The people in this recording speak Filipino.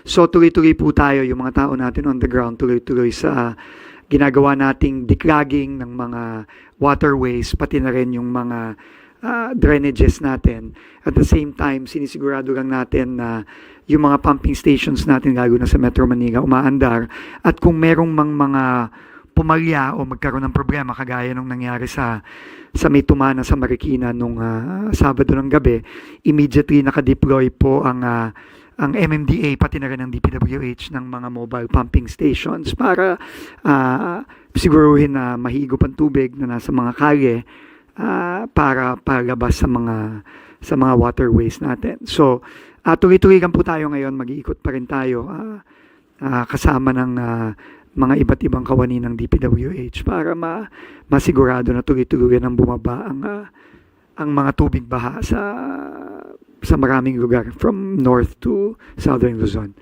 So tuloy-tuloy po tayo, yung mga tao natin on the ground, tuloy-tuloy sa ginagawa nating declogging ng mga waterways, pati na rin yung mga drainages natin. At the same time, sinisigurado lang natin na yung mga pumping stations natin, lalo na sa Metro Manila, umaandar. At kung merong mga pumalya o magkaroon ng problema, kagaya nung nangyari sa may tumana sa Marikina nung Sabado ng gabi, immediately nakadeploy po ang MMDA pati na rin ang DPWH ng mga mobile pumping stations para siguruhin na mahigop ang tubig na nasa mga kalye para palabas sa mga waterways natin. So, tuloy-tuloy lang po tayo ngayon, mag-iikot pa rin tayo kasama ng mga iba't ibang kawani ng DPWH para masigurado na tuloy-tuloy ang bumaba ang mga tubig baha sa maraming lugar from north to southern Luzon.